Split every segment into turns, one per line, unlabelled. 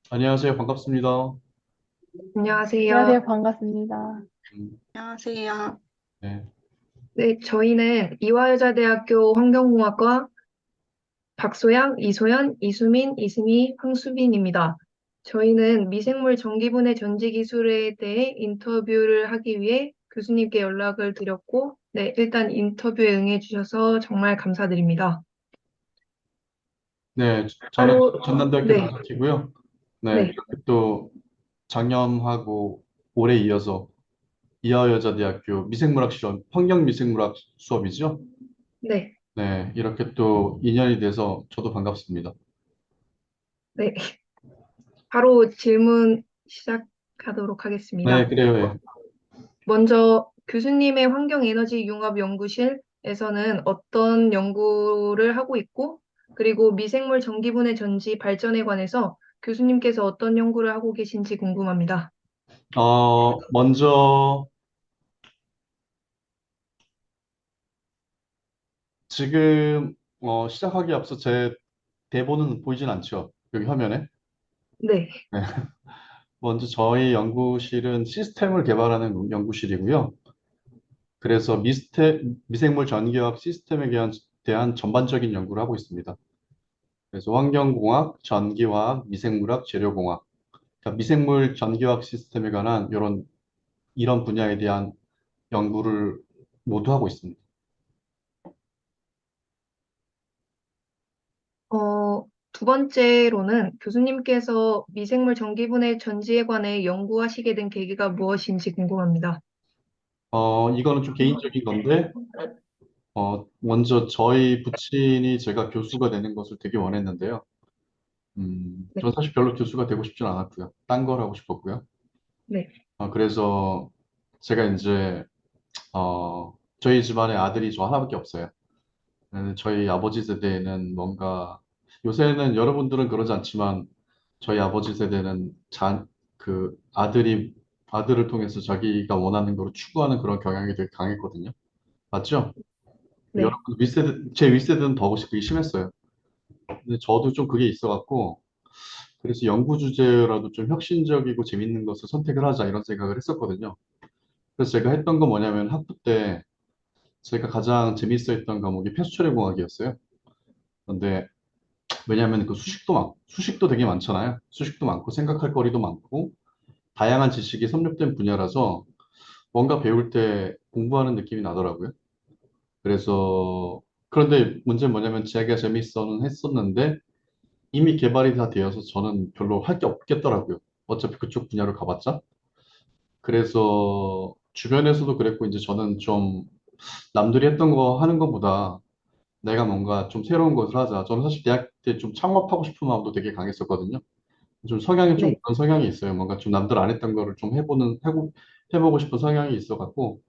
안녕하세요. 반갑습니다.
안녕하세요.
안녕하세요. 반갑습니다.
음,
안녕하세요.
네.
네, 저희는 이화여자대학교 환경공학과 박소양, 이소연, 이수민, 이승희, 황수빈입니다. 저희는 미생물 전기분해 전지 기술에 대해 인터뷰를 하기 위해 교수님께 연락을 드렸고, 네, 일단 인터뷰에 응해주셔서 정말 감사드립니다.
네, 저는
바로,
전남대학교
네,
다녔고요. 네,
네,
이렇게 또 작년하고 올해 이어서 이화여자대학교 미생물학 실험, 환경미생물학 수업이죠.
네,
네, 이렇게 또 인연이 돼서 저도 반갑습니다.
네. 바로 질문 시작하도록
네,
하겠습니다.
그래요. 예.
먼저 교수님의 환경에너지 융합 연구실에서는 어떤 연구를 하고 있고, 그리고 미생물 전기분해 전지 발전에 관해서 교수님께서 어떤 연구를 하고 계신지 궁금합니다.
먼저 지금 시작하기 앞서 제 대본은 보이진 않죠. 여기 화면에.
네,
네. 먼저 저희 연구실은 시스템을 개발하는 연구실이고요. 그래서 미생물 전기화학 시스템에 대한 전반적인 연구를 하고 있습니다. 그래서 환경공학, 전기화학, 미생물학, 재료공학, 그러니까 미생물 전기화학 시스템에 관한 이런 분야에 대한 연구를 모두 하고 있습니다.
두 번째로는 교수님께서 미생물 전기분해 전지에 관해 연구하시게 된 계기가 무엇인지 궁금합니다.
이거는 좀 개인적인 건데, 먼저 저희 부친이 제가 교수가 되는 것을 되게 원했는데요.
네,
전 사실 별로 교수가 되고 싶진 않았고요. 딴 걸 하고 싶었고요.
네,
그래서 제가 이제 저희 집안에 아들이 저 하나밖에 없어요. 저희 아버지 세대에는 뭔가 요새는 여러분들은 그러지 않지만 저희 아버지 세대는 아들을 통해서 자기가 원하는 걸 추구하는 그런 경향이 되게 강했거든요. 맞죠?
네.
여러분 제 윗세대는 더 그게 심했어요. 근데 저도 좀 그게 있어갖고 그래서 연구 주제라도 좀 혁신적이고 재밌는 것을 선택을 하자 이런 생각을 했었거든요. 그래서 제가 했던 건 뭐냐면 학부 때 제가 가장 재밌어했던 과목이 폐수처리공학이었어요. 근데 왜냐하면 그 수식도 되게 많잖아요. 수식도 많고 생각할 거리도 많고 다양한 지식이 섭렵된 분야라서 뭔가 배울 때 공부하는 느낌이 나더라고요. 그래서 그런데 문제는 뭐냐면 제가 재밌어는 했었는데 이미 개발이 다 되어서 저는 별로 할 게 없겠더라고요. 어차피 그쪽 분야로 가봤자. 그래서 주변에서도 그랬고 이제 저는 좀 남들이 했던 거 하는 것보다 내가 뭔가 좀 새로운 것을 하자. 저는 사실 대학 때 좀 창업하고 싶은 마음도 되게 강했었거든요. 좀 성향이 좀
네.
그런 성향이 있어요. 뭔가 좀 남들 안 했던 거를 좀 해보고 싶은 성향이 있어갖고,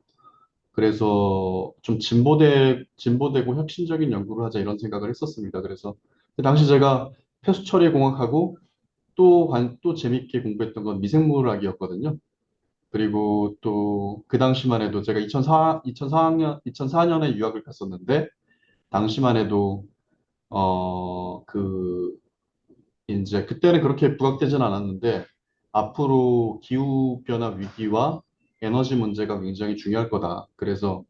그래서 좀 진보되고 혁신적인 연구를 하자 이런 생각을 했었습니다. 그래서 그 당시 제가 폐수 처리 공학하고 또 재밌게 공부했던 건 미생물학이었거든요. 그리고 또 그 당시만 해도 제가 2004년에 유학을 갔었는데, 당시만 해도, 이제 그때는 그렇게 부각되진 않았는데 앞으로 기후변화 위기와 에너지 문제가 굉장히 중요할 거다. 그래서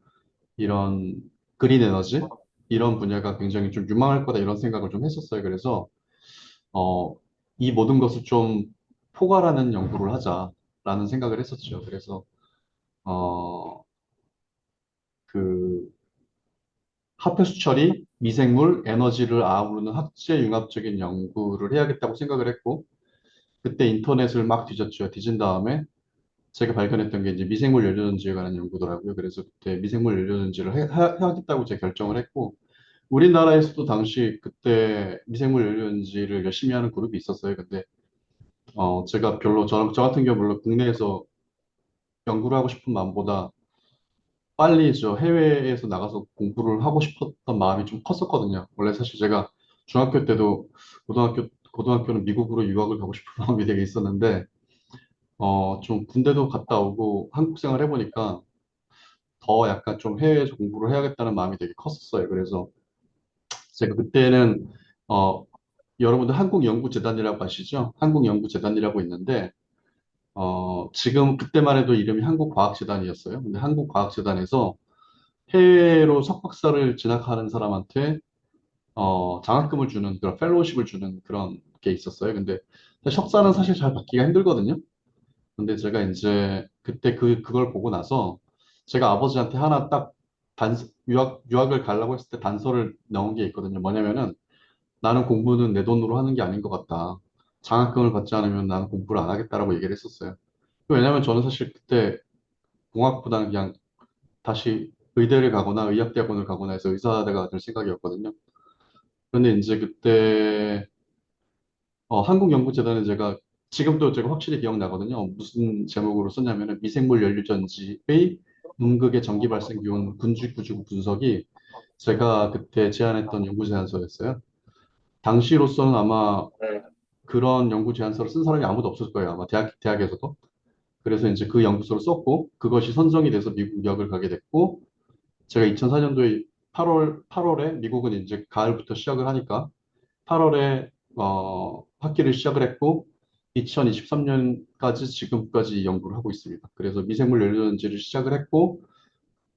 이런 그린 에너지 이런 분야가 굉장히 좀 유망할 거다 이런 생각을 좀 했었어요. 그래서 어, 이 모든 것을 좀 포괄하는 연구를 하자라는 생각을 했었죠. 그래서 어, 그 화폐 수처리, 미생물, 에너지를 아우르는 학제 융합적인 연구를 해야겠다고 생각을 했고 그때 인터넷을 막 뒤졌죠. 뒤진 다음에 제가 발견했던 게 이제 미생물 연료전지에 관한 연구더라고요. 그래서 그때 미생물 연료전지를 해야겠다고 제가 결정을 했고, 우리나라에서도 당시 그때 미생물 연료전지를 열심히 하는 그룹이 있었어요. 근데, 제가 저 같은 경우 물론 국내에서 연구를 하고 싶은 마음보다 빨리 저 해외에서 나가서 공부를 하고 싶었던 마음이 좀 컸었거든요. 원래 사실 제가 중학교 때도 고등학교는 미국으로 유학을 가고 싶은 마음이 되게 있었는데, 좀 군대도 갔다 오고 한국 생활 해보니까 더 약간 좀 해외에서 공부를 해야겠다는 마음이 되게 컸었어요. 그래서 제가 그때는, 어, 여러분들 한국연구재단이라고 아시죠? 한국연구재단이라고 있는데, 지금 그때만 해도 이름이 한국과학재단이었어요. 근데 한국과학재단에서 해외로 석박사를 진학하는 사람한테 장학금을 주는 그런 펠로우십을 주는 그런 게 있었어요. 근데 석사는 사실 잘 받기가 힘들거든요. 근데 제가 이제 그때 그걸 보고 나서 제가 아버지한테 하나 딱 유학을 가려고 했을 때 단서를 넣은 게 있거든요. 뭐냐면은 나는 공부는 내 돈으로 하는 게 아닌 것 같다. 장학금을 받지 않으면 나는 공부를 안 하겠다라고 얘기를 했었어요. 왜냐면 저는 사실 그때 공학보다는 그냥 다시 의대를 가거나 의학대학원을 가거나 해서 의사대가 될 생각이었거든요. 그런데 이제 그때 한국연구재단에 제가 지금도 제가 확실히 기억나거든요. 무슨 제목으로 썼냐면은 미생물 연료전지의 음극의 전기 발생 기온 군주구조 분석이 제가 그때 제안했던 연구 제안서였어요. 당시로서는 아마 그런 연구 제안서를 쓴 사람이 아무도 없을 거예요. 아마 대학에서도. 그래서 이제 그 연구서를 썼고 그것이 선정이 돼서 미국 유학을 가게 됐고 제가 2004년도에 8월에 미국은 이제 가을부터 시작을 하니까 8월에 학기를 시작을 했고 2023년까지 지금까지 연구를 하고 있습니다. 그래서 미생물 연료전지를 시작을 했고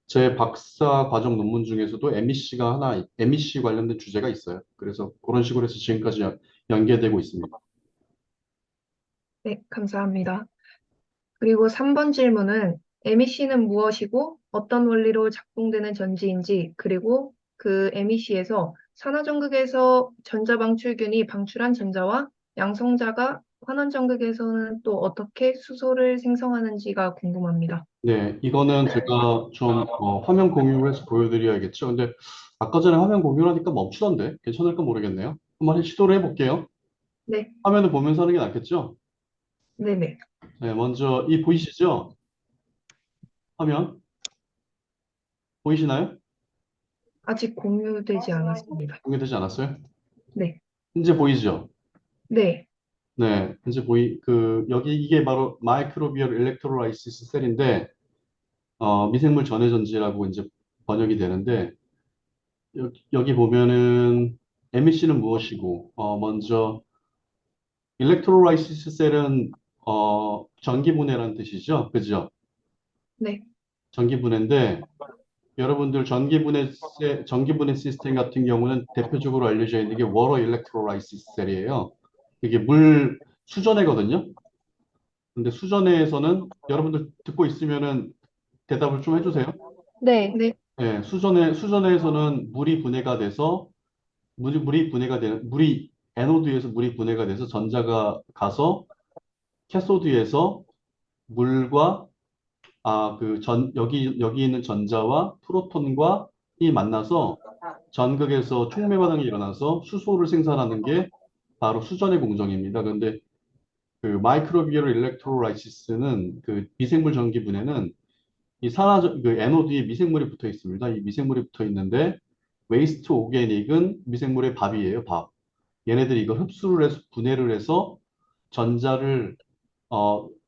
제 박사 과정 논문 중에서도 MEC 관련된 주제가 있어요. 그래서 그런 식으로 해서 지금까지 연계되고 있습니다.
네, 감사합니다. 그리고 3번 질문은 MEC는 무엇이고 어떤 원리로 작동되는 전지인지, 그리고 그 MEC에서 산화전극에서 전자방출균이 방출한 전자와 양성자가 환원전극에서는 또 어떻게 수소를 생성하는지가 궁금합니다.
네, 이거는 제가 좀 화면 공유를 해서 보여드려야겠죠. 근데 아까 전에 화면 공유를 하니까 멈추던데 괜찮을까 모르겠네요. 한번 시도를 해볼게요.
네,
화면을 보면서 하는 게 낫겠죠?
네네.
네, 먼저 이 보이시죠? 화면 보이시나요?
아직 공유되지 않았습니다.
공개되지 않았어요?
네,
이제 보이죠?
네,
네, 이제 여기 이게 바로 마이크로비얼 일렉트로라이시스 셀인데, 미생물 전해전지라고 이제 번역이 되는데, 여기 보면은 MEC는 무엇이고, 먼저 일렉트로라이시스 셀은, 전기분해라는 뜻이죠. 그죠?
네,
전기분해인데, 여러분들 전기분해 시스템 같은 경우는 대표적으로 알려져 있는 게 워러 일렉트로라이시스 셀이에요. 이게 수전해거든요. 근데 수전에서는 여러분들 듣고 있으면은 대답을 좀 해주세요.
네,
네,
예, 수전에서는 물이 분해가 되는, 에노드에서 물이 분해가 돼서 전자가 가서 캐소드에서 물과, 여기 있는 전자와 프로톤과 이 만나서 전극에서 촉매 반응이 일어나서 수소를 생산하는 게 바로 수전의 공정입니다. 그런데 그 마이크로비얼 일렉트로라이시스는 그 미생물 전기 분해는 그 에노드에 미생물이 붙어 있습니다. 이 미생물이 붙어 있는데 웨이스트 오게닉은 미생물의 밥이에요, 밥. 얘네들이 이걸 흡수를 해서 분해를 해서 전자를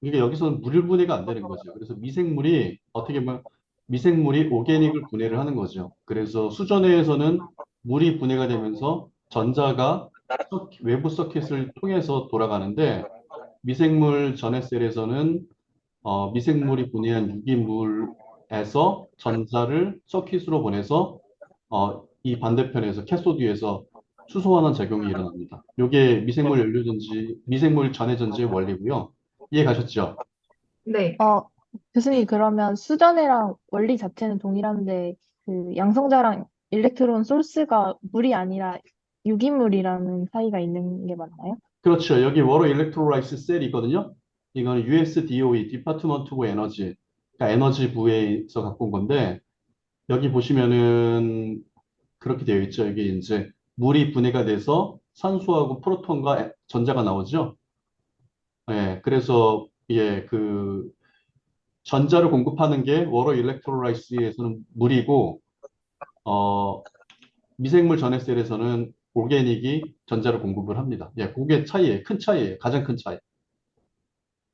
이게 여기서는 물 분해가 안 되는 거죠. 그래서 어떻게 보면 미생물이 오게닉을 분해를 하는 거죠. 그래서 수전해에서는 물이 분해가 되면서 전자가 외부 서킷을 통해서 돌아가는데 미생물 전해셀에서는 미생물이 분해한 유기물에서 전자를 서킷으로 보내서 이 반대편에서 캐소드에서 수소환원 작용이 일어납니다. 이게 미생물 전해전지의 원리고요. 이해 가셨죠?
네.
어, 교수님, 그러면 수전해랑 원리 자체는 동일한데, 그 양성자랑 일렉트론 소스가 물이 아니라 유기물이라는 차이가 있는 게 맞나요?
그렇죠. 여기 워러 일렉트로라이스 셀이거든요. 이거는 USDOE, 디파트먼트 오브 에너지, 그러니까 에너지 부에서 갖고 온 건데 여기 보시면은 그렇게 되어 있죠. 이게 이제 물이 분해가 돼서 산소하고 프로톤과 전자가 나오죠. 예, 그래서 전자를 공급하는 게 워러 일렉트로라이스에서는 물이고 어, 미생물 전해셀에서는 오게닉이 전자를 공급을 합니다. 예, 그게 차이예요. 큰 차이예요. 가장 큰 차이.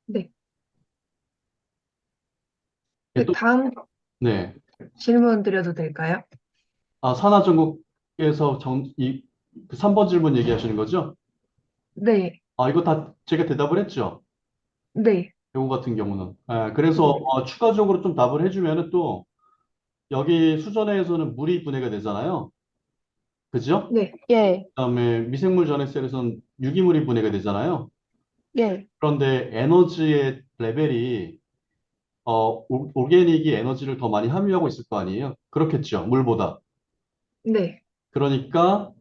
네.
예,
그 다음
네.
질문 드려도 될까요?
산하전국에서 그 3번 질문 얘기하시는 거죠?
네,
이거 다 제가 대답을 했죠.
네,
요거 같은 경우는. 그래서
네,
추가적으로 좀 답을 해주면은 또 여기 수전해에서는 물이 분해가 되잖아요. 그죠?
네,
예,
그다음에 미생물 전해셀에서는 유기물이 분해가 되잖아요.
예,
그런데 에너지의 레벨이 오르게닉이 에너지를 더 많이 함유하고 있을 거 아니에요? 그렇겠죠. 물보다.
네,
그러니까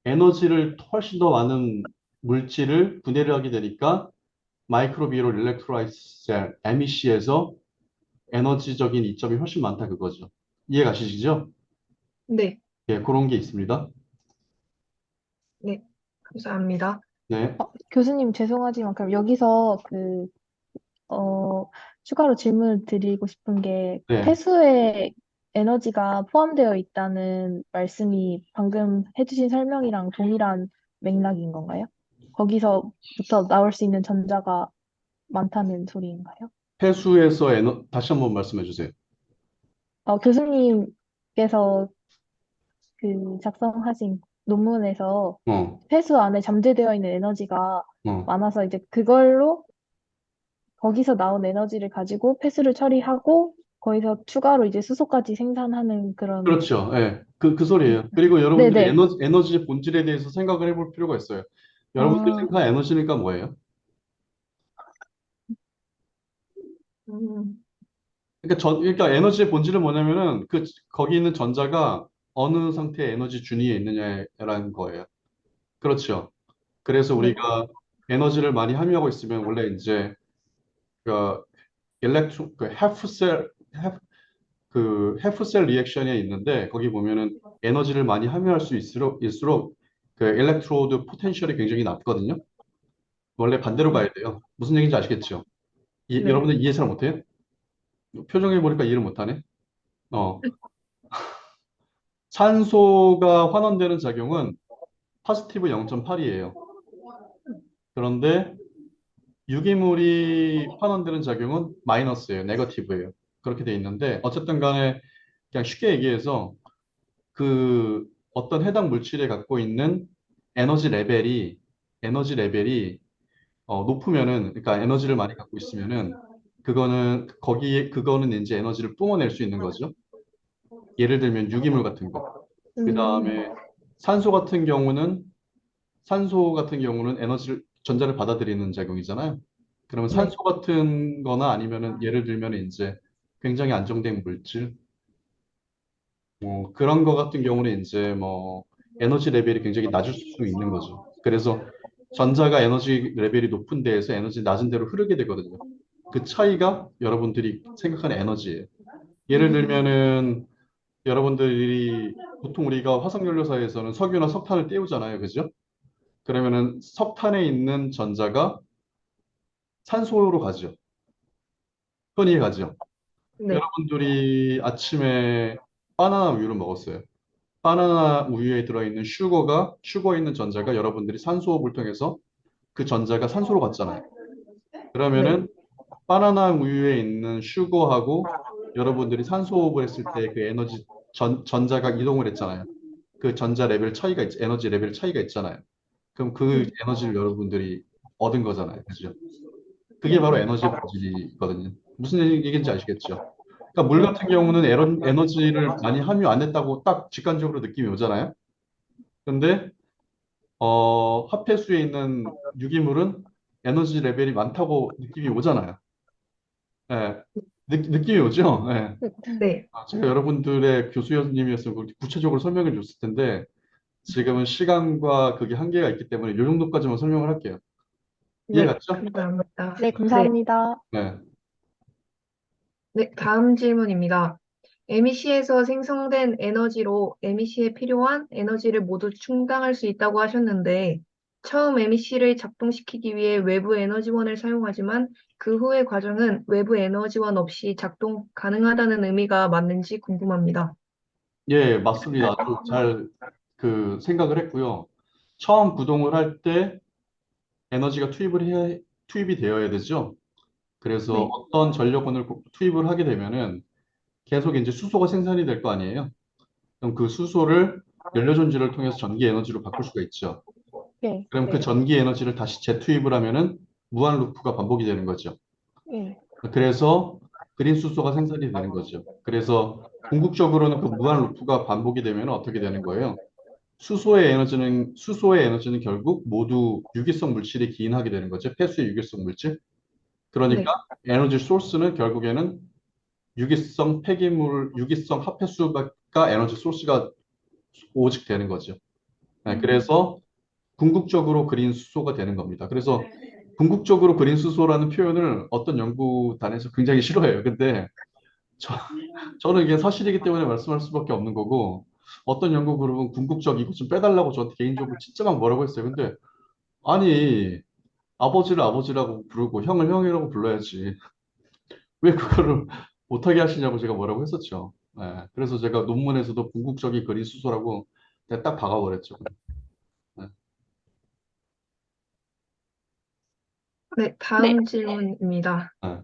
에너지를 훨씬 더 많은 물질을 분해를 하게 되니까 마이크로비럴 일렉트로라이트 셀 MEC에서 에너지적인 이점이 훨씬 많다 그거죠. 이해 가시죠?
네,
예, 그런 게 있습니다.
네, 감사합니다.
네,
교수님 죄송하지만 그럼 여기서 어, 추가로 질문을 드리고 싶은 게
네.
폐수에 에너지가 포함되어 있다는 말씀이 방금 해주신 설명이랑 동일한 맥락인 건가요? 거기서부터 나올 수 있는 전자가 많다는 소리인가요?
폐수에서 다시 한번 말씀해 주세요.
교수님께서 작성하신 논문에서
어,
폐수 안에 잠재되어 있는 에너지가
어.
많아서 이제 그걸로 거기서 나온 에너지를 가지고 폐수를 처리하고 거기서 추가로 이제 수소까지 생산하는 그런.
그렇죠. 예. 그 소리예요. 그리고 여러분들이
네네.
에너지의 본질에 대해서 생각을 해볼 필요가 있어요. 여러분들이
아,
생각하는 에너지니까 뭐예요?
음,
그러니까 에너지의 본질은 뭐냐면은 거기 있는 전자가 어느 상태의 에너지 준위에 있느냐라는 거예요. 그렇죠. 그래서
네,
우리가 에너지를 많이 함유하고 있으면 원래 이제 그 헤프셀 리액션이 있는데 거기 보면은 에너지를 많이 함유할 수 있을수록 그 일렉트로드 포텐셜이 굉장히 낮거든요. 원래 반대로
네,
가야 돼요. 무슨 얘기인지 아시겠죠?
네,
여러분들 이해 잘 못해요? 표정에 보니까 이해를 못하네. 어, 산소가 환원되는 작용은 포지티브 0.8이에요. 그런데 유기물이 환원되는 작용은 마이너스예요. 네거티브예요. 그렇게 돼 있는데 어쨌든 간에 그냥 쉽게 얘기해서 그 어떤 해당 물질에 갖고 있는 에너지 레벨이 에너지 레벨이 높으면은 그러니까 에너지를 많이 갖고 있으면은 그거는 이제 에너지를 뿜어낼 수 있는 거죠. 예를 들면 유기물 같은 거.
음,
그다음에 산소 같은 경우는 산소 같은 경우는 전자를 받아들이는 작용이잖아요. 그러면
네,
산소 같은 거나 아니면은 예를 들면 이제 굉장히 안정된 물질, 뭐 그런 거 같은 경우는 이제 뭐 에너지 레벨이 굉장히 낮을 수 있는 거죠. 그래서 전자가 에너지 레벨이 높은 데에서 에너지 낮은 데로 흐르게 되거든요. 그 차이가 여러분들이 생각하는 에너지예요. 예를 들면은 여러분들이 보통 우리가 화석연료사에서는 석유나 석탄을 떼우잖아요. 그죠? 그러면은 석탄에 있는 전자가 산소로 가죠. 흔히 가죠.
네,
여러분들이 아침에 바나나 우유를 먹었어요. 바나나 우유에 들어있는 슈거에 있는 전자가 여러분들이 산소호흡을 통해서 그 전자가 산소로 갔잖아요.
네,
그러면은 바나나 우유에 있는 슈거하고 여러분들이 산소호흡을 했을 때 그 전자가 이동을 했잖아요. 그 에너지 레벨 차이가 있잖아요. 그럼 그
네,
에너지를 여러분들이 얻은 거잖아요. 그죠? 그게
네,
바로 에너지의 본질이거든요. 무슨 얘기인지 아시겠죠? 그러니까 물
네,
같은 경우는 에너지를 많이 함유 안 했다고 딱 직관적으로 느낌이 오잖아요. 근데 합해수에 있는 유기물은 에너지 레벨이 많다고 느낌이 오잖아요. 예, 느낌이 오죠? 예.
네,
제가 여러분들의 교수님이었으면 그걸 구체적으로 설명해 줬을 텐데 지금은 시간과 그게 한계가 있기 때문에 이 정도까지만 설명을 할게요. 이해
네,
갔죠?
감사합니다.
네,
네,
감사합니다.
네.
네, 다음 질문입니다. MEC에서 생성된 에너지로 MEC에 필요한 에너지를 모두 충당할 수 있다고 하셨는데, 처음 MEC를 작동시키기 위해 외부 에너지원을 사용하지만 그 후의 과정은 외부 에너지원 없이 작동 가능하다는 의미가 맞는지 궁금합니다.
예, 맞습니다. 아주 잘 생각을 했고요. 처음 구동을 할 때 에너지가 투입이 되어야 되죠. 그래서
네,
어떤 전력원을 투입을 하게 되면은 계속 이제 수소가 생산이 될 거 아니에요. 그럼 그 수소를 연료 전지를 통해서 전기 에너지로 바꿀 수가 있죠.
예,
그럼 그
네,
전기 에너지를 다시 재투입을 하면은 무한 루프가 반복이 되는 거죠.
예.
그래서 그린 수소가 생산이 되는 거죠. 그래서 궁극적으로는 그 무한 루프가 반복이 되면 어떻게 되는 거예요? 수소의 에너지는 결국 모두 유기성 물질이 기인하게 되는 거죠. 폐수의 유기성 물질. 그러니까
네,
에너지 소스는 결국에는 유기성 폐기물, 유기성 합폐수가 에너지 소스가 오직 되는 거죠. 네,
음,
그래서 궁극적으로 그린 수소가 되는 겁니다. 그래서 궁극적으로 그린 수소라는 표현을 어떤 연구단에서 굉장히 싫어해요. 근데 저, 저는 이게 사실이기 때문에 말씀할 수밖에 없는 거고, 어떤 연구 그룹은 궁극적 이것 좀 빼달라고 저한테 개인적으로 진짜 막 뭐라고 했어요. 근데 아니, 아버지를 아버지라고 부르고 형을 형이라고 불러야지. 왜 그거를 못하게 하시냐고 제가 뭐라고 했었죠. 예, 그래서 제가 논문에서도 궁극적인 그린 수소라고 내가 딱 박아버렸죠. 예,
네,
네.
다음 질문입니다.
예.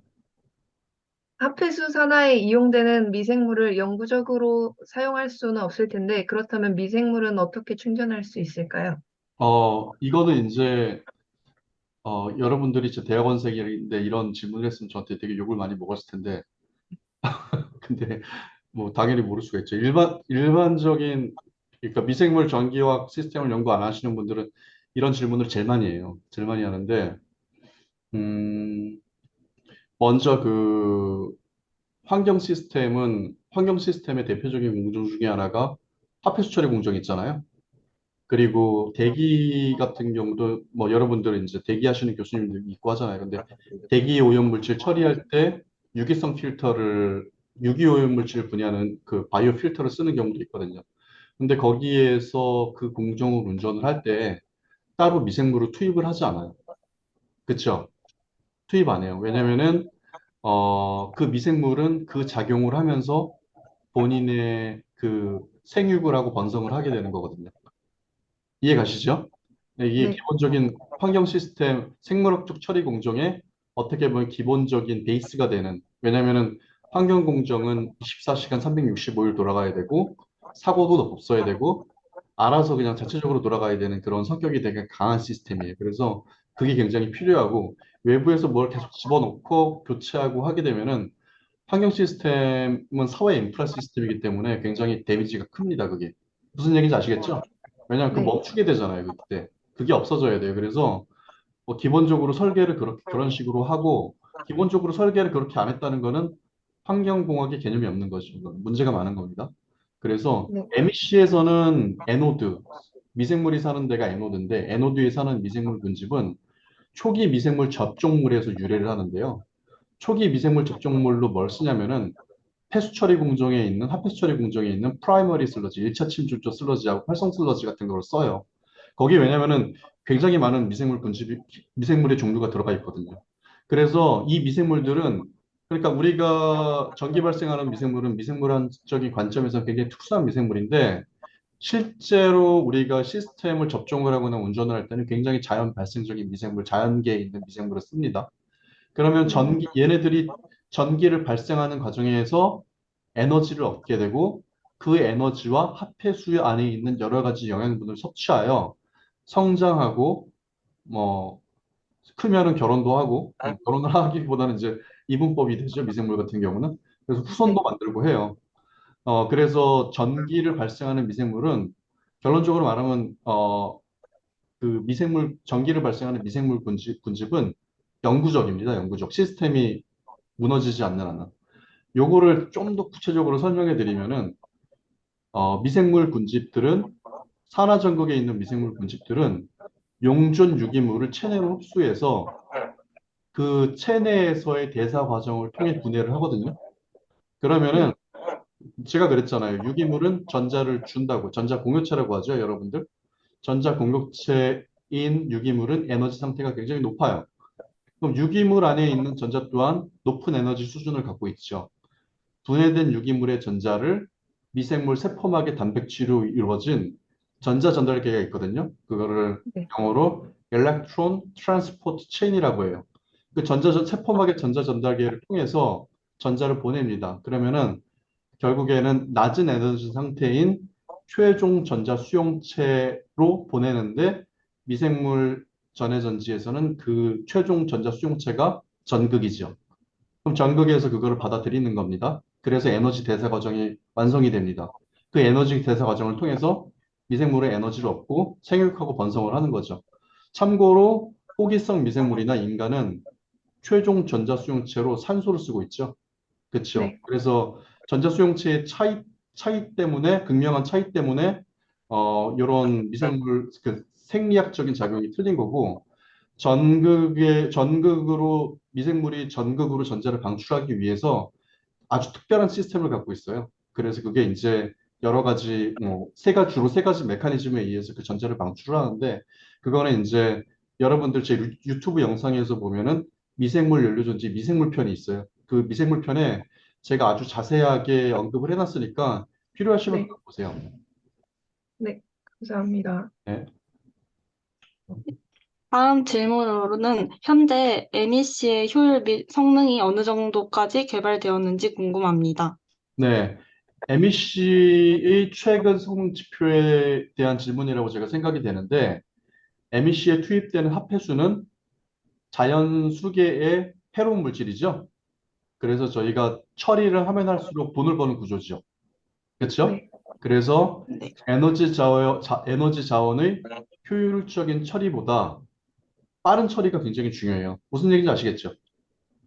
하폐수 산화에 이용되는 미생물을 영구적으로 사용할 수는 없을 텐데, 그렇다면 미생물은 어떻게 충전할 수 있을까요?
이거는 이제 여러분들이 제 대학원생인데 이런 질문을 했으면 저한테 되게 욕을 많이 먹었을 텐데, 근데 뭐 당연히 모를 수가 있죠. 일반적인 그러니까 미생물 전기화학 시스템을 연구 안 하시는 분들은 이런 질문을 제일 많이 해요. 제일 많이 하는데 음, 먼저 그 환경 시스템의 대표적인 공정 중에 하나가 핫폐수 처리 공정이 있잖아요. 그리고 대기 같은 경우도 뭐 여러분들 이제 대기하시는 교수님들 있고 하잖아요. 근데 대기 오염 물질 처리할 때 유기성 필터를 유기 오염 물질을 분해하는 그 바이오 필터를 쓰는 경우도 있거든요. 근데 거기에서 그 공정을 운전을 할 때 따로 미생물을 투입을 하지 않아요. 그쵸? 투입 안 해요. 왜냐면은 그 미생물은 그 작용을 하면서 본인의 그 생육을 하고 번성을 하게 되는 거거든요. 이해 가시죠? 네, 이게
네,
기본적인 환경 시스템, 생물학적 처리 공정의 어떻게 보면 기본적인 베이스가 되는, 왜냐면은 환경 공정은 24시간 365일 돌아가야 되고, 사고도 없어야 되고, 알아서 그냥 자체적으로 돌아가야 되는 그런 성격이 되게 강한 시스템이에요. 그래서 그게 굉장히 필요하고, 외부에서 뭘 계속 집어넣고 교체하고 하게 되면은 환경 시스템은 사회 인프라 시스템이기 때문에 굉장히 데미지가 큽니다, 그게. 무슨 얘기인지 아시겠죠? 왜냐하면 그
네,
멈추게 되잖아요, 그때. 그게 없어져야 돼요. 그래서 뭐 기본적으로 설계를 그런 식으로 하고, 기본적으로 설계를 그렇게 안 했다는 거는 환경공학의 개념이 없는 거죠. 이건 문제가 많은 겁니다. 그래서
네,
MEC에서는 에노드, 미생물이 사는 데가 에노드인데, 에노드에 사는 미생물 군집은 초기 미생물 접종물에서 유래를 하는데요. 초기 미생물 접종물로 뭘 쓰냐면은 폐수 처리 공정에 있는 핫폐수 처리 공정에 있는 프라이머리 슬러지, 1차 침출조 슬러지하고 활성 슬러지 같은 걸 써요. 거기 왜냐면은 굉장히 많은 미생물의 종류가 들어가 있거든요. 그래서 이 미생물들은 그러니까 우리가 전기 발생하는 미생물은 미생물학적인 관점에서 굉장히 특수한 미생물인데 실제로 우리가 시스템을 접종을 하거나 운전을 할 때는 굉장히 자연 발생적인 미생물, 자연계에 있는 미생물을 씁니다. 그러면
네,
얘네들이 전기를 발생하는 과정에서 에너지를 얻게 되고 그 에너지와 화폐수 안에 있는 여러 가지 영양분을 섭취하여 성장하고 뭐 크면은 결혼도 하고 결혼을 하기보다는 이제 이분법이 되죠. 미생물 같은 경우는. 그래서 후손도
네,
만들고 해요. 그래서 전기를 발생하는 미생물은 결론적으로 말하면 그 전기를 발생하는 미생물 군집은 영구적입니다. 영구적. 시스템이 무너지지 않는 한은. 요거를 좀 더 구체적으로 설명해 드리면은 미생물 군집들은 산화전극에 있는 미생물 군집들은 용존 유기물을 체내로 흡수해서 그 체내에서의 대사 과정을 통해 분해를 하거든요. 그러면은
네,
제가 그랬잖아요. 유기물은 전자를 준다고. 전자 공유체라고 하죠, 여러분들. 전자 공유체인 유기물은 에너지 상태가 굉장히 높아요. 그럼 유기물 안에 있는 전자 또한 높은 에너지 수준을 갖고 있죠. 분해된 유기물의 전자를 미생물 세포막의 단백질로 이루어진 전자 전달계가 있거든요. 그거를
네,
영어로 엘렉트론 트랜스포트 체인이라고 해요. 그 세포막의 전자 전달계를 통해서 전자를 보냅니다. 그러면은 결국에는 낮은 에너지 상태인 최종 전자 수용체로 보내는데 미생물 전해 전지에서는 그 최종 전자 수용체가 전극이죠. 그럼 전극에서 그거를 받아들이는 겁니다. 그래서 에너지 대사 과정이 완성이 됩니다. 그 에너지 대사 과정을 통해서 미생물의 에너지를 얻고 생육하고 번성을 하는 거죠. 참고로 호기성 미생물이나 인간은 최종 전자 수용체로 산소를 쓰고 있죠. 그렇죠.
네,
그래서 전자 수용체의 차이 때문에 극명한 차이 때문에 이런 미생물 그 생리학적인 작용이 틀린 거고 전극으로 미생물이 전극으로 전자를 방출하기 위해서 아주 특별한 시스템을 갖고 있어요. 그래서 그게 이제 여러 가지 주로 세 가지 메커니즘에 의해서 그 전자를 방출을 하는데 그거는 이제 여러분들 제 유튜브 영상에서 보면은 미생물 연료전지 미생물 편이 있어요. 그 미생물 편에 제가 아주 자세하게 언급을 해놨으니까 필요하시면
네,
그거 보세요.
네. 감사합니다.
네.
다음 질문으로는 현재 MEC의 효율 및 성능이 어느 정도까지 개발되었는지 궁금합니다.
네. MEC의 최근 성능 지표에 대한 질문이라고 제가 생각이 되는데 MEC에 투입되는 합해수는 자연 수계의 해로운 물질이죠. 그래서 저희가 처리를 하면 할수록 돈을 버는 구조죠. 그렇죠?
네,
그래서
네.
에너지 자원의 효율적인 처리보다 빠른 처리가 굉장히 중요해요. 무슨 얘기인지 아시겠죠?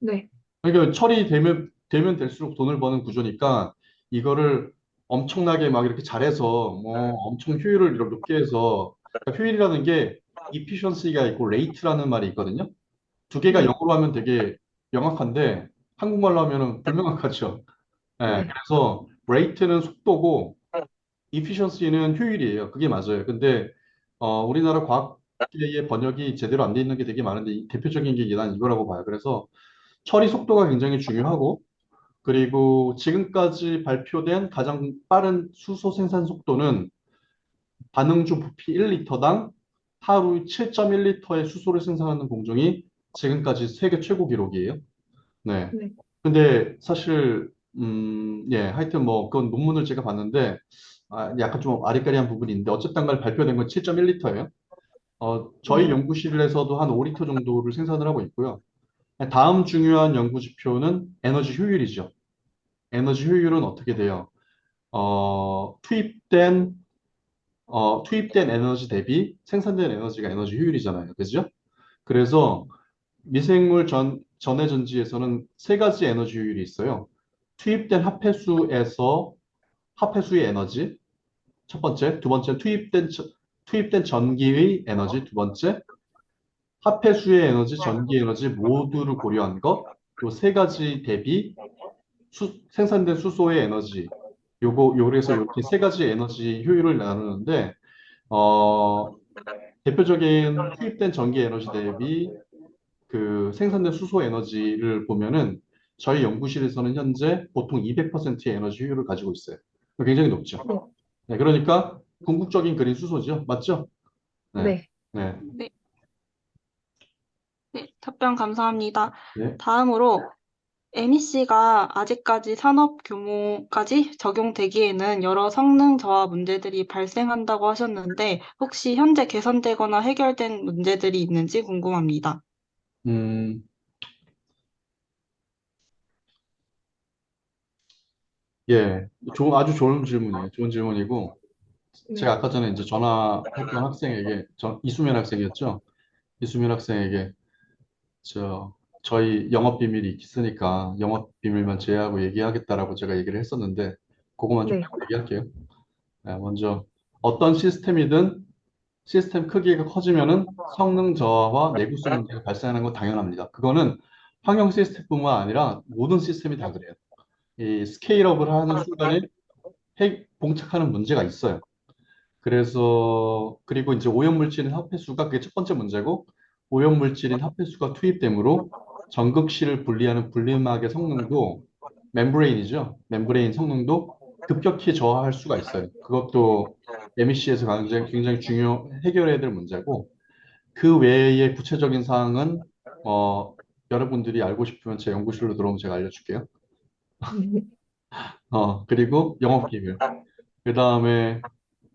네,
그러니까 처리되면 될수록 돈을 버는 구조니까 이거를 엄청나게 막 이렇게 잘해서 뭐 엄청 효율을 이렇게 높게 해서 그러니까 효율이라는 게 efficiency가 있고 rate라는 말이 있거든요. 두 개가
네,
영어로 하면 되게 명확한데 한국말로 하면은 불명확하죠. 예,
네,
그래서 rate는 속도고 efficiency는 효율이에요. 그게 맞아요. 근데 우리나라 과학계의 번역이 제대로 안 돼 있는 게 되게 많은데 대표적인 게 난 이거라고 봐요. 그래서 처리 속도가 굉장히 중요하고 그리고 지금까지 발표된 가장 빠른 수소 생산 속도는 반응주 부피 1리터당 하루 7.1리터의 수소를 생산하는 공정이 지금까지 세계 최고 기록이에요. 네.
네,
근데 사실 예, 하여튼 뭐 그건 논문을 제가 봤는데 약간 좀 아리까리한 부분이 있는데 어쨌든 간에 발표된 건 7.1리터예요. 저희
네,
연구실에서도 한 5리터 정도를 생산을 하고 있고요. 다음 중요한 연구 지표는 에너지 효율이죠. 에너지 효율은 어떻게 돼요? 어, 투입된 투입된 에너지 대비 생산된 에너지가 에너지 효율이잖아요. 그죠? 그래서 미생물 전해 전지에서는 세 가지 에너지 효율이 있어요. 투입된 합해수의 에너지, 첫 번째, 두 번째 투입된 전기의 에너지, 두 번째, 합해수의 에너지, 전기 에너지 모두를 고려한 것, 요 세 가지 대비 생산된 수소의 에너지, 요래서 이렇게 세 가지 에너지 효율을 나누는데, 어, 대표적인 투입된 전기 에너지 대비 그 생산된 수소 에너지를 보면은 저희 연구실에서는 현재 보통 200%의 에너지 효율을 가지고 있어요. 굉장히 높죠.
네,
네, 그러니까 궁극적인 그린 수소죠. 맞죠? 네,
네.
네,
네, 네, 답변 감사합니다.
네.
다음으로 MEC가 아직까지 산업 규모까지 적용되기에는 여러 성능 저하 문제들이 발생한다고 하셨는데 혹시 현재 개선되거나 해결된 문제들이 있는지 궁금합니다.
음, 예, 아주 좋은 질문이에요. 좋은 질문이고, 제가
네,
아까 전에 이제 전화했던 학생에게, 이수면 학생이었죠? 이수면 학생에게, 저희 영업 비밀이 있으니까 영업 비밀만 제외하고 얘기하겠다라고 제가 얘기를 했었는데, 그거만 좀
네,
얘기할게요. 네, 먼저, 어떤 시스템이든 시스템 크기가 커지면은 성능 저하와 내구성 문제가 발생하는 건 당연합니다. 그거는 환경 시스템뿐만 아니라 모든 시스템이 다 그래요. 이 스케일업을 하는 순간에 봉착하는 문제가 있어요. 그래서 그리고 이제 오염물질인 합해수가 그게 첫 번째 문제고 오염물질인 합해수가 투입되므로 전극실을 분리하는 분리막의 성능도 멤브레인이죠. 멤브레인 성능도 급격히 저하할 수가 있어요. 그것도 MEC에서 굉장히 해결해야 될 문제고 그 외의 구체적인 사항은 여러분들이 알고 싶으면 제 연구실로 들어오면 제가 알려줄게요.
네,
그리고 영업 기밀. 그 다음에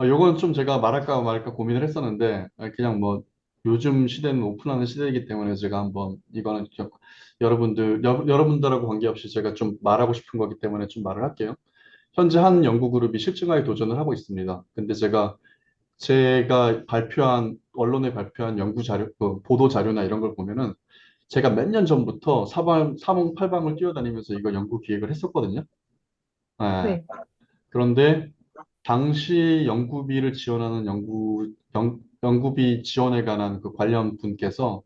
요건 좀 제가 말할까 말까 고민을 했었는데 그냥 뭐 요즘 시대는 오픈하는 시대이기 때문에 제가 한번 이거는 여러분들하고 관계없이 제가 좀 말하고 싶은 거기 때문에 좀 말을 할게요. 현재 한 연구 그룹이 실증화에 도전을 하고 있습니다. 근데 제가 발표한, 언론에 발표한 연구 자료, 그 보도 자료나 이런 걸 보면은 제가 몇 년 전부터 사방팔방을 뛰어다니면서 이거 연구 기획을 했었거든요. 예.
네.
그런데 당시 연구비를 지원하는 연구비 지원에 관한 그 관련 분께서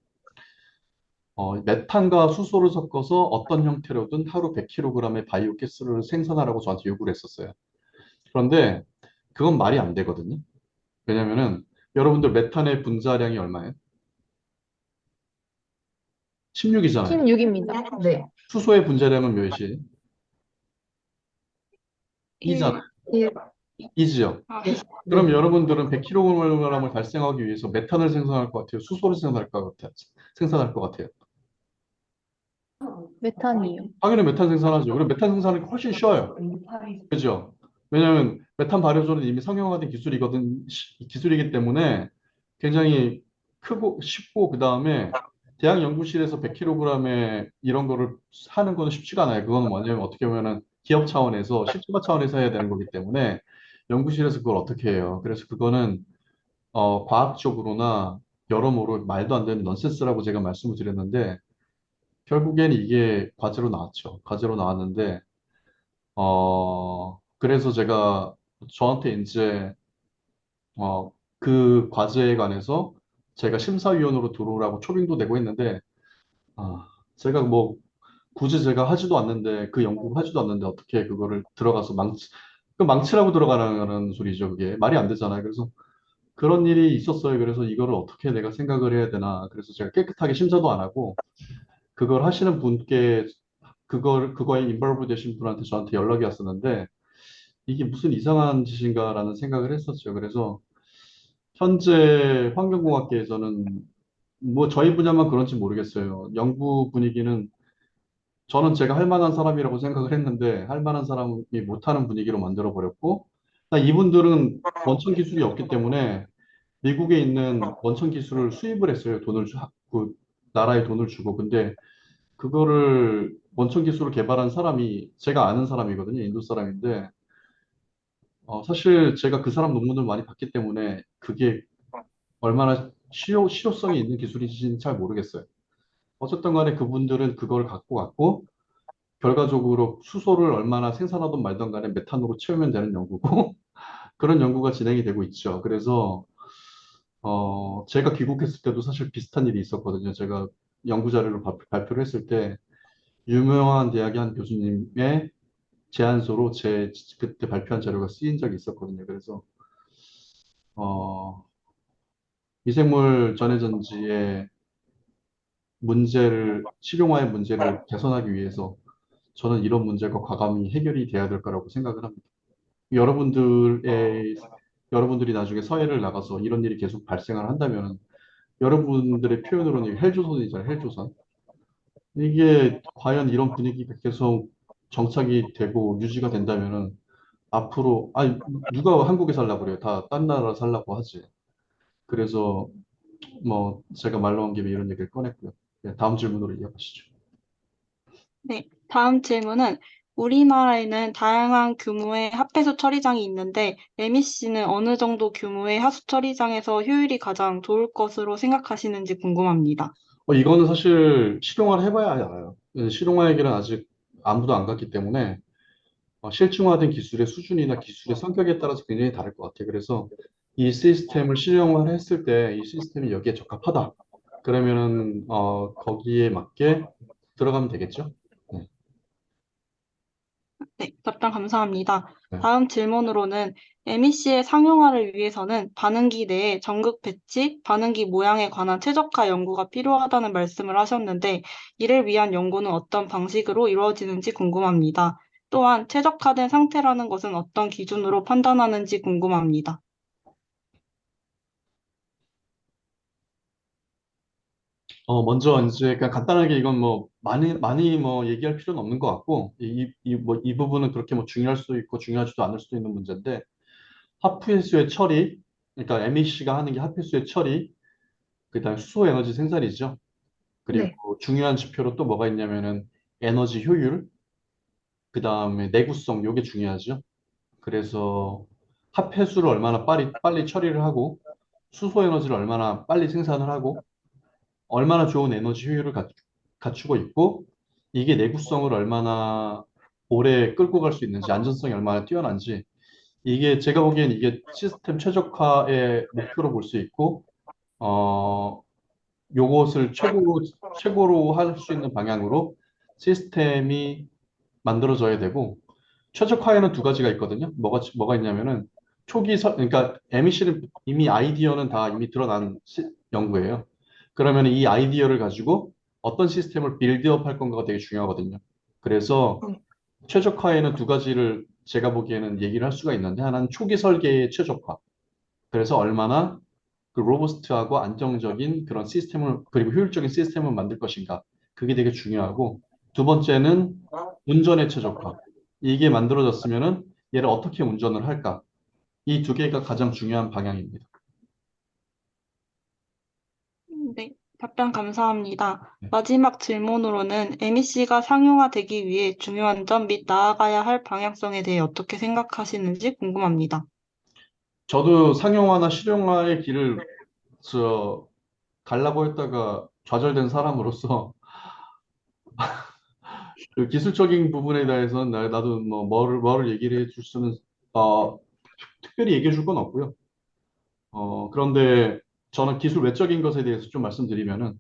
메탄과 수소를 섞어서 어떤 형태로든 하루 100kg의 바이오가스를 생산하라고 저한테 요구를 했었어요. 그런데 그건 말이 안 되거든요. 왜냐면은 여러분들 메탄의 분자량이 얼마예요? 16이잖아요.
16입니다.
네.
수소의 분자량은 몇이에요? 2잖아요.
1,
예.
2지요.
아,
그럼
네.
여러분들은 100kg을 달성하기 위해서 메탄을 생산할 것 같아요? 수소를 생산할 것 같아요?
메탄이요.
당연히 메탄 생산하죠. 그럼 메탄 생산이 훨씬 쉬워요. 그죠? 왜냐하면 메탄 발효소는 이미 상용화된 기술이기 때문에 굉장히 크고 쉽고, 그 다음에 대학 연구실에서 100kg의 이런 거를 하는 거는 쉽지가 않아요. 그거는 뭐냐면 어떻게 보면은 기업 차원에서 실증화 차원에서 해야 되는 거기 때문에 연구실에서 그걸 어떻게 해요? 그래서 그거는 과학적으로나 여러모로 말도 안 되는 넌센스라고 제가 말씀을 드렸는데, 결국엔 이게 과제로 나왔죠. 과제로 나왔는데 그래서 저한테 이제, 그 과제에 관해서 제가 심사위원으로 들어오라고 초빙도 내고 했는데, 아, 제가 뭐, 굳이 제가 하지도 않는데, 그 연구를 하지도 않는데, 어떻게 그거를 들어가서 그 망치라고 들어가라는 소리죠. 그게. 말이 안 되잖아요. 그래서 그런 일이 있었어요. 그래서 이거를 어떻게 내가 생각을 해야 되나. 그래서 제가 깨끗하게 심사도 안 하고, 그걸 하시는 분께, 그거에 인벌브 되신 분한테 저한테 연락이 왔었는데, 이게 무슨 이상한 짓인가라는 생각을 했었죠. 그래서 현재 환경공학계에서는 뭐 저희 분야만 그런지 모르겠어요. 연구 분위기는 저는 제가 할 만한 사람이라고 생각을 했는데 할 만한 사람이 못하는 분위기로 만들어 버렸고, 이분들은 원천 기술이 없기 때문에 미국에 있는 원천 기술을 수입을 했어요. 그 나라에 돈을 주고. 근데 그거를 원천 기술을 개발한 사람이 제가 아는 사람이거든요. 인도 사람인데, 사실 제가 그 사람 논문을 많이 봤기 때문에 그게 얼마나 실효성이 있는 기술인지는 잘 모르겠어요. 어쨌든 간에 그분들은 그걸 갖고 갔고, 결과적으로 수소를 얼마나 생산하든 말든 간에 메탄으로 채우면 되는 연구고, 그런 연구가 진행이 되고 있죠. 그래서, 제가 귀국했을 때도 사실 비슷한 일이 있었거든요. 제가 연구 자료를 발표를 했을 때, 유명한 대학의 한 교수님의 제안서로 그때 발표한 자료가 쓰인 적이 있었거든요. 그래서, 어, 미생물 전해전지의 실용화의 문제를 개선하기 위해서 저는 이런 문제가 과감히 해결이 돼야 될 거라고 생각을 합니다. 여러분들의, 여러분들이 나중에 사회를 나가서 이런 일이 계속 발생을 한다면 여러분들의 표현으로는 헬조선이잖아요, 헬조선. 이게 과연 이런 분위기가 계속 정착이 되고 유지가 된다면은 앞으로, 아니, 누가 한국에 살라고 그래요? 다 딴 나라 살라고 하지. 그래서 뭐 제가 말 나온 김에 이런 얘기를 꺼냈고요. 네, 다음 질문으로 이어가시죠.
네. 다음 질문은 우리나라에는 다양한 규모의 합폐수 처리장이 있는데 MEC는 어느 정도 규모의 하수 처리장에서 효율이 가장 좋을 것으로 생각하시는지 궁금합니다.
이거는 사실 실용화를 해봐야 알아요. 실용화에게는 아직 아무도 안 갔기 때문에 실증화된 기술의 수준이나 기술의 성격에 따라서 굉장히 다를 것 같아요. 그래서 이 시스템을 실용화를 했을 때 이 시스템이 여기에 적합하다. 그러면은 거기에 맞게 들어가면 되겠죠. 네.
네, 답변 감사합니다.
네.
다음 질문으로는 MEC의 상용화를 위해서는 반응기 내에 전극 배치, 반응기 모양에 관한 최적화 연구가 필요하다는 말씀을 하셨는데 이를 위한 연구는 어떤 방식으로 이루어지는지 궁금합니다. 또한 최적화된 상태라는 것은 어떤 기준으로 판단하는지 궁금합니다.
먼저 이제 그냥 간단하게 이건 뭐 많이 뭐 얘기할 필요는 없는 것 같고, 이 부분은 그렇게 뭐 중요할 수도 있고 중요하지도 않을 수도 있는 문제인데, 하프해수의 처리, 그러니까 MEC가 하는 게 하프해수의 처리, 그다음에 수소 에너지 생산이죠.
네.
그리고 중요한 지표로 또 뭐가 있냐면은 에너지 효율, 그다음에 내구성, 요게 중요하죠. 그래서 합해수를 얼마나 빨리 처리를 하고 수소 에너지를 얼마나 빨리 생산을 하고 얼마나 좋은 에너지 효율을 갖추고 있고 이게 내구성을 얼마나 오래 끌고 갈 수 있는지 안전성이 얼마나 뛰어난지 이게 제가 보기엔 이게 시스템 최적화의 목표로 볼 수 있고 어 요것을 최고로 할 수 있는 방향으로 시스템이 만들어져야 되고 최적화에는 두 가지가 있거든요. 뭐가 있냐면은 그러니까 MEC는 이미 아이디어는 다 이미 드러난 연구예요. 그러면 이 아이디어를 가지고 어떤 시스템을 빌드업 할 건가가 되게 중요하거든요. 그래서
네.
최적화에는 두 가지를 제가 보기에는 얘기를 할 수가 있는데 하나는 초기 설계의 최적화. 그래서 얼마나 그 로버스트하고 안정적인 그런 시스템을 그리고 효율적인 시스템을 만들 것인가. 그게 되게 중요하고 두 번째는 운전의 최적화. 이게 만들어졌으면은 얘를 어떻게 운전을 할까? 이 두 개가 가장 중요한 방향입니다.
네, 답변 감사합니다.
네.
마지막 질문으로는 MEC가 상용화되기 위해 중요한 점 및 나아가야 할 방향성에 대해 어떻게 생각하시는지 궁금합니다.
저도 상용화나 실용화의 길을 저 가려고 했다가 좌절된 사람으로서 그 기술적인 부분에 대해서는 나도 뭐 뭐를 얘기를 해줄 수는 어, 특별히 얘기해 줄 건 없고요. 그런데 저는 기술 외적인 것에 대해서 좀 말씀드리면은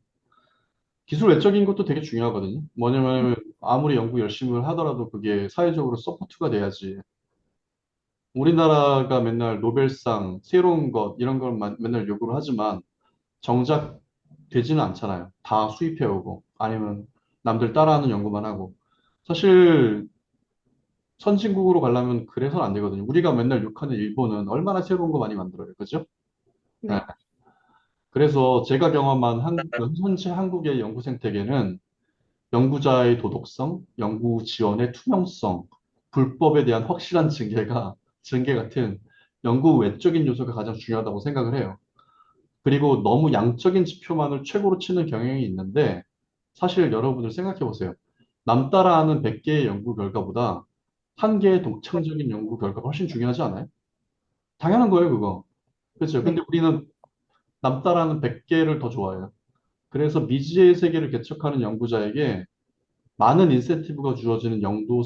기술 외적인 것도 되게 중요하거든요. 뭐냐면 아무리 연구 열심히 하더라도 그게 사회적으로 서포트가 돼야지. 우리나라가 맨날 노벨상, 새로운 것 이런 걸 맨날 요구를 하지만 정작 되지는 않잖아요. 다 수입해오고 아니면 남들 따라하는 연구만 하고. 사실 선진국으로 가려면 그래서는 안 되거든요. 우리가 맨날 욕하는 일본은 얼마나 새로운 거 많이 만들어요. 그죠? 네.
네.
그래서 제가 경험한 현재 한국의 연구 생태계는 연구자의 도덕성, 연구 지원의 투명성, 불법에 대한 확실한 증개 같은 연구 외적인 요소가 가장 중요하다고 생각을 해요. 그리고 너무 양적인 지표만을 최고로 치는 경향이 있는데 사실 여러분들 생각해 보세요. 남 따라하는 100개의 연구 결과보다 한 개의 독창적인 연구 결과가 훨씬 중요하지 않아요? 당연한 거예요, 그거. 그렇죠. 근데
네.
우리는 남 따라하는 100개를 더 좋아해요. 그래서 미지의 세계를 개척하는 연구자에게 많은 인센티브가 주어지는 연구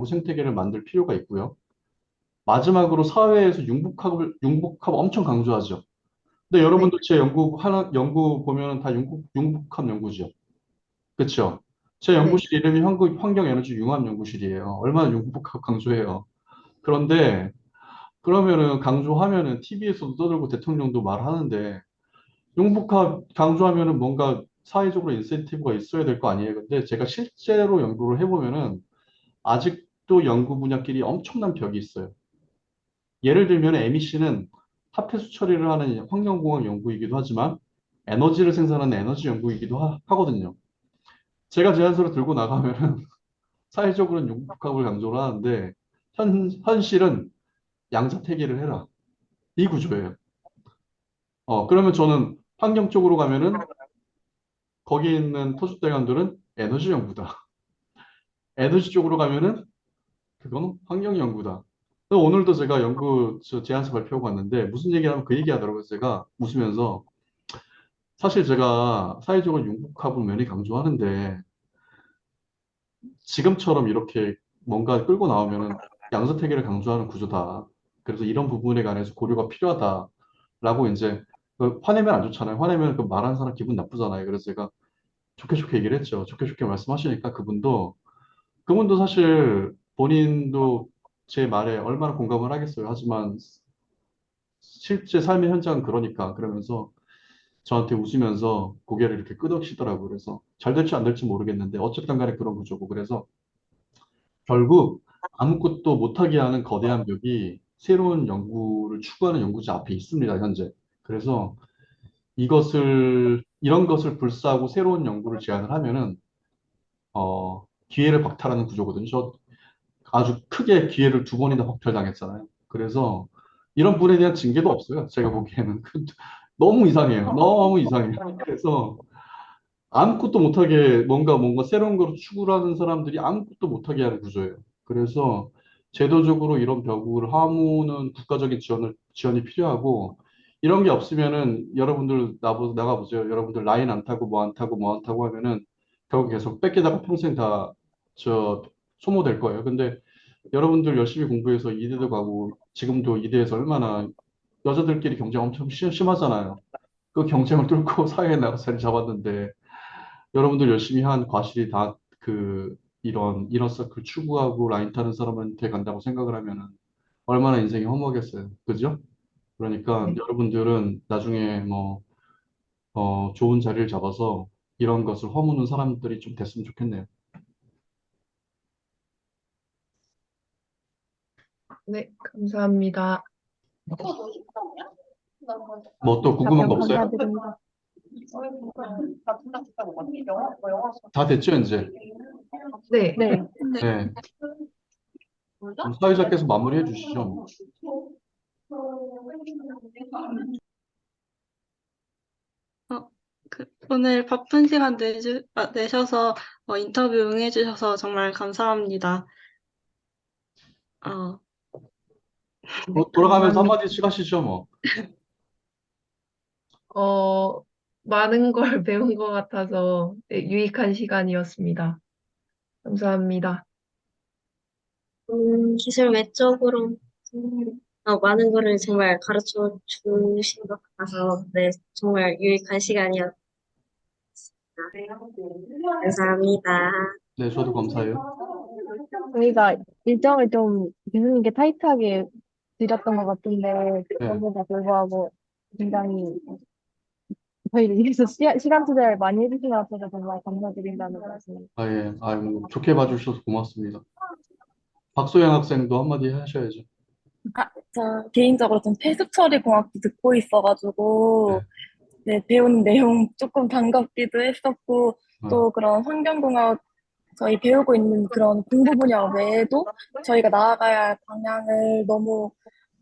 생태계를 만들 필요가 있고요. 마지막으로 사회에서 융복합 엄청 강조하죠. 근데
네.
여러분들 제 연구 보면은 다 융복합 연구죠. 그렇죠? 제
네.
연구실 이름이 환경에너지 융합연구실이에요. 얼마나 융복합 강조해요. 그런데 그러면은 강조하면은 TV에서도 떠들고 대통령도 말하는데 융복합 강조하면은 뭔가 사회적으로 인센티브가 있어야 될 거 아니에요. 근데 제가 실제로 연구를 해보면은 아직도 연구 분야끼리 엄청난 벽이 있어요. 예를 들면 MEC는 합해수 처리를 하는 환경공학 연구이기도 하지만 에너지를 생산하는 에너지 연구이기도 하거든요. 제가 제안서를 들고 나가면은 사회적으로는 융복합을 강조를 하는데 현실은 양자택일을 해라. 이 구조예요. 그러면 저는 환경 쪽으로 가면은 거기 있는 터줏대감들은 에너지 연구다. 에너지 쪽으로 가면은 그건 환경 연구다. 오늘도 제가 제안서 발표하고 왔는데 무슨 얘기하면 그 얘기 하더라고요. 제가 웃으면서 사실 제가 사회적으로 융복합을 면히 강조하는데 지금처럼 이렇게 뭔가 끌고 나오면은 양자택일을 강조하는 구조다. 그래서 이런 부분에 관해서 고려가 필요하다라고 이제 화내면 안 좋잖아요. 화내면 그 말하는 사람 기분 나쁘잖아요. 그래서 제가 좋게 좋게 얘기를 했죠. 좋게 좋게 말씀하시니까 그분도 사실 본인도 제 말에 얼마나 공감을 하겠어요. 하지만 실제 삶의 현장은 그러니까 그러면서 저한테 웃으면서 고개를 이렇게 끄덕이시더라고요. 그래서 잘 될지 안 될지 모르겠는데 어쨌든 간에 그런 구조고 그래서 결국 아무것도 못하게 하는 거대한 벽이 새로운 연구를 추구하는 연구자 앞에 있습니다, 현재. 그래서 이런 것을 불사하고 새로운 연구를 제안을 하면은, 기회를 박탈하는 구조거든요. 저 아주 크게 기회를 두 번이나 박탈당했잖아요. 그래서 이런 분에 대한 징계도 없어요. 제가 보기에는. 너무 이상해요. 너무 이상해요. 그래서 아무것도 못하게 뭔가 새로운 걸 추구를 하는 사람들이 아무것도 못하게 하는 구조예요. 그래서 제도적으로 이런 벽을 하무는 국가적인 지원이 필요하고 이런 게 없으면은 여러분들 나가보세요. 여러분들 라인 안 타고 뭐 안 타고 뭐 안 타고 하면은 결국 계속 뺏기다가 평생 다 저 소모될 거예요. 근데 여러분들 열심히 공부해서 이대도 가고 지금도 이대에서 얼마나 여자들끼리 경쟁 엄청 심하잖아요. 그 경쟁을 뚫고 사회에 나가서 자리 잡았는데 여러분들 열심히 한 과실이 다 이런 이너서클 추구하고 라인 타는 사람한테 간다고 생각을 하면은 얼마나 인생이 허무하겠어요. 그죠? 그러니까
네.
여러분들은 나중에 좋은 자리를 잡아서 이런 것을 허무는 사람들이 좀 됐으면 좋겠네요.
네, 감사합니다.
뭐 또 궁금한
답변
거 없어요?
감사드립니다.
다 됐죠, 이제?
네,
네.
네.
네. 그럼 사회자께서 마무리해 주시죠.
어, 오늘 바쁜 시간 내셔서 인터뷰 응해주셔서 정말 감사합니다. 어,
네,
돌아가면서
감사합니다.
한마디씩 하시죠, 뭐.
많은 걸 배운 것 같아서 네, 유익한 시간이었습니다. 감사합니다.
기술 외적으로 많은 거를 정말 가르쳐 주신 것 같아서 네, 정말 유익한 시간이었습니다. 감사합니다.
네, 저도 감사해요.
저희가 일정을 좀 교수님께 타이트하게 드렸던 것 같은데,
네.
그럼에도 불구하고 굉장히 저희를 위해서 시간 투자를 많이 해주신 것 같아서 정말 감사드린다는 말씀.
아, 예. 뭐 좋게 봐주셔서 고맙습니다. 박소영 학생도 한마디 하셔야죠.
저 개인적으로 좀 폐습 처리 공학도 듣고
네.
있어가지고, 네, 배운 내용 조금 반갑기도 했었고,
어,
또 그런 환경공학 저희 배우고 있는 그런 공부 분야 외에도 저희가 나아가야 할 방향을 너무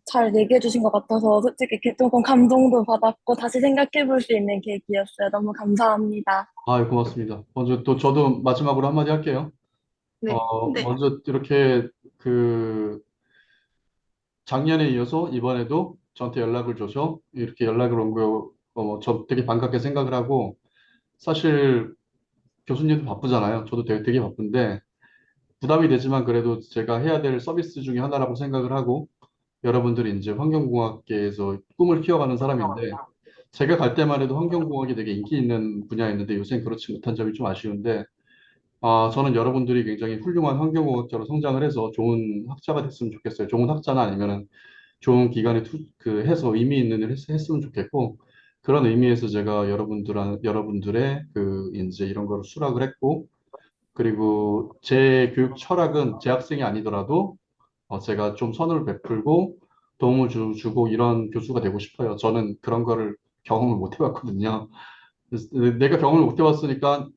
잘 얘기해 주신 것 같아서 솔직히 조금 감동도 받았고 다시 생각해 볼 수 있는 계기였어요. 너무 감사합니다.
고맙습니다. 먼저 또 저도 마지막으로 한마디 할게요.
네,
네.
먼저 이렇게 작년에 이어서 이번에도 저한테 연락을 줘서 이렇게 연락을 온 거, 저 되게 반갑게 생각을 하고 사실 교수님도 바쁘잖아요. 저도 되게 바쁜데 부담이 되지만 그래도 제가 해야 될 서비스 중에 하나라고 생각을 하고 여러분들이 이제 환경공학계에서 꿈을 키워가는 사람인데 제가 갈 때만 해도 환경공학이 되게 인기 있는 분야였는데 요새는 그렇지 못한 점이 좀 아쉬운데 저는 여러분들이 굉장히 훌륭한 환경공학자로 성장을 해서 좋은 학자가 됐으면 좋겠어요. 좋은 학자나 아니면은 좋은 기관에 해서 의미 있는 일을 했으면 좋겠고 그런 의미에서 제가 여러분들의 이제 이런 거를 수락을 했고 그리고 제 교육 철학은 재학생이 아니더라도 제가 좀 선을 베풀고 도움을 주고 이런 교수가 되고 싶어요. 저는 그런 거를 경험을 못 해봤거든요. 그래서 내가 경험을 못 해봤으니까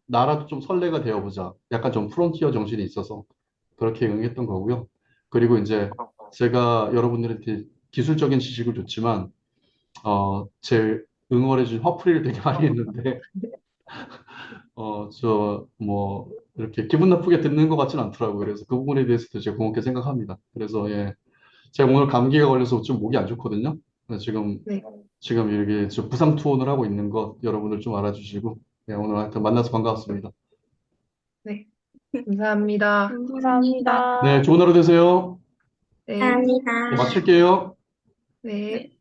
나라도 좀 선례가 되어보자. 약간 좀 프론티어 정신이 있어서 그렇게 응했던 거고요. 그리고 이제 제가 여러분들한테 기술적인 지식을 줬지만 제 응원해준 화풀이를 되게 많이 했는데 이렇게 기분 나쁘게 듣는 것 같지는 않더라고요. 그래서 그 부분에 대해서도 제가 고맙게 생각합니다. 그래서 예, 제가 오늘 감기가 걸려서 좀 목이 안 좋거든요. 그래서
네,
지금 이렇게 저 부상 투혼을 하고 있는 것 여러분들 좀 알아주시고 예, 오늘 하여튼 만나서 반가웠습니다.
네, 감사합니다.
감사합니다.
네,
감사합니다.
좋은 하루 되세요.
네,
네,
감사합니다.
마칠게요.
네.
네.